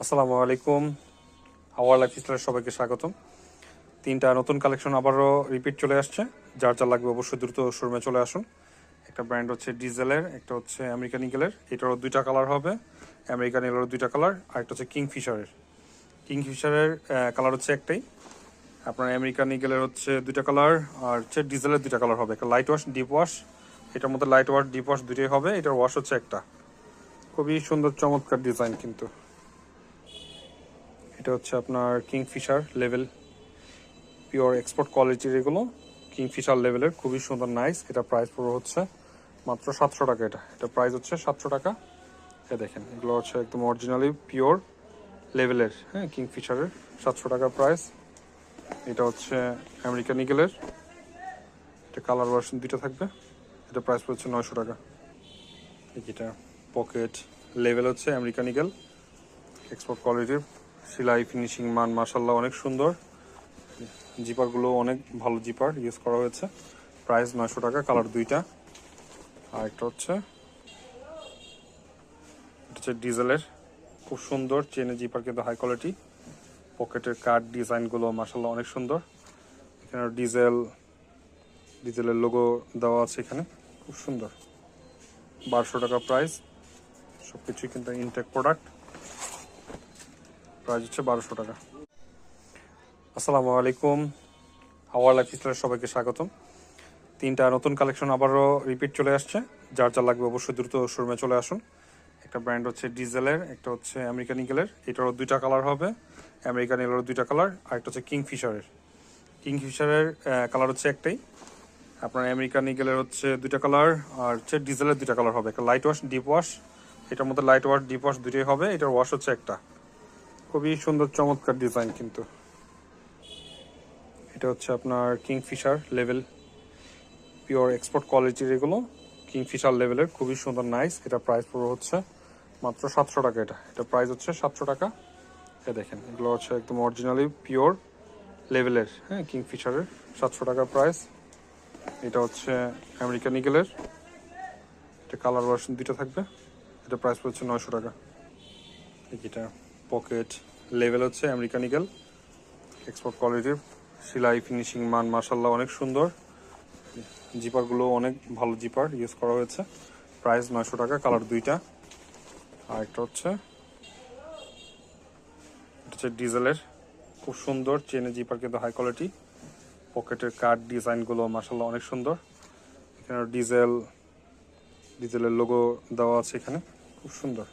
আসসালামু আলাইকুম। আওয়ার লাইফস্টাইলের সবাইকে স্বাগতম। তিনটা নতুন কালেকশন আবারও রিপিট চলে আসছে। যার যা লাগবে অবশ্যই দ্রুত শোরুমে চলে আসুন। একটা ব্র্যান্ড হচ্ছে ডিজেলের, একটা হচ্ছে আমেরিকান ইগলের। এটারও দুইটা কালার হবে, আমেরিকান ইগলেরও দুইটা কালার, আর একটা হচ্ছে কিংফিশারের কালার হচ্ছে একটাই। আপনার আমেরিকান ইগলের হচ্ছে দুইটা কালার, আর হচ্ছে ডিজেলের দুইটা কালার হবে, একটা লাইট ওয়াশ, ডিপ ওয়াশ। এটার মধ্যে লাইট ওয়াশ, ডিপ ওয়াশ দুটোই হবে। এটার ওয়াশ হচ্ছে একটা। খুবই সুন্দর চমৎকার ডিজাইন কিন্তু। এটা হচ্ছে আপনার কিংফিশার লেভেল, পিওর এক্সপোর্ট কোয়ালিটির এগুলো। কিংফিশার লেভেলের খুবই সুন্দর নাইস। এটা প্রাইস পুরো হচ্ছে মাত্র 700 টাকা। এটা প্রাইস হচ্ছে 700 টাকা। এ দেখেন, এগুলো হচ্ছে একদম অরিজিনালি পিওর লেভেলের, হ্যাঁ, কিংফিশারের। 700 টাকা প্রাইস। এটা হচ্ছে আমেরিকান ইগলের, এটা কালার ভার্সন দুটো থাকবে। এটা প্রাইস পড়ছে 900 টাকা। এটা পকেট লেভেল হচ্ছে আমেরিকান ইগল, এক্সপোর্ট কোয়ালিটির। সেলাই ফিনিশিং মান মাশাল্লাহ অনেক সুন্দর। জিপারগুলো অনেক ভালো জিপার ইউজ করা হয়েছে। প্রাইস 900 টাকা, কালার দুইটা। আর একটা হচ্ছে ডিজেলের, খুব সুন্দর চেনের জিপার, কিন্তু হাই কোয়ালিটি। পকেটের কাট ডিজাইনগুলো মাশাল্লাহ অনেক সুন্দর। এখানে ডিজেলের লোগো দেওয়া আছে এখানে, খুব সুন্দর। 1200 টাকা প্রাইস। সব কিছুই কিন্তু ইনটেক প্রোডাক্ট। প্রাইস হচ্ছে 1200 টাকা। আসসালামু আলাইকুম। আওয়ার লাইফস্টাইলের সবাইকে স্বাগতম। তিনটা নতুন কালেকশন আবারও রিপিট চলে আসছে। যার যা লাগবে অবশ্যই দ্রুত শোরুমে চলে আসুন। একটা ব্র্যান্ড হচ্ছে ডিজেলের, একটা হচ্ছে আমেরিকান ইগলের। এটারও দুইটা কালার হবে, আমেরিকান ইগলেরও দুইটা কালার, আর একটা হচ্ছে কিংফিশারের কালার হচ্ছে একটাই। আপনার আমেরিকান ইগলের হচ্ছে দুইটা কালার, আর হচ্ছে ডিজেলের দুইটা কালার হবে, একটা লাইট ওয়াশ, ডিপ ওয়াশ। এটার মধ্যে লাইট ওয়াশ, ডিপ ওয়াশ দুটোই হবে। এটার ওয়াশ হচ্ছে একটা। খুবই সুন্দর চমৎকার ডিজাইন কিন্তু। এটা হচ্ছে আপনার কিংফিশার লেভেল, পিওর এক্সপোর্ট কোয়ালিটির এগুলো। কিংফিশার লেভেলের খুবই সুন্দর নাইস। এটা প্রাইস পুরো হচ্ছে মাত্র 700 টাকা। এটা প্রাইস হচ্ছে 700 টাকা। এ দেখেন, এগুলো হচ্ছে একদম অরিজিনালি পিওর লেভেলের, হ্যাঁ, কিংফিশারের। 700 টাকা প্রাইস। এটা হচ্ছে আমেরিকান ইগলের, এটা কালার ভার্সন দুটো থাকবে। এটা প্রাইস পড়ছে 900 টাকা। এটা পকেট লেভেল হচ্ছে আমেরিকান ইগল, এক্সপোর্ট কোয়ালিটির। সেলাই ফিনিশিং মান মাশাল্লাহ অনেক সুন্দর। জিপারগুলো অনেক ভালো জিপার ইউজ করা হয়েছে। প্রাইস 900 টাকা, কালার দুইটা। আর একটা হচ্ছে ডিজেলের, খুব সুন্দর চেনের জিপার, কিন্তু হাই কোয়ালিটি। পকেটের কাট ডিজাইনগুলো মাশাল্লাহ অনেক সুন্দর। এখানে ডিজেলের লোগো দেওয়া আছে এখানে, খুব সুন্দর।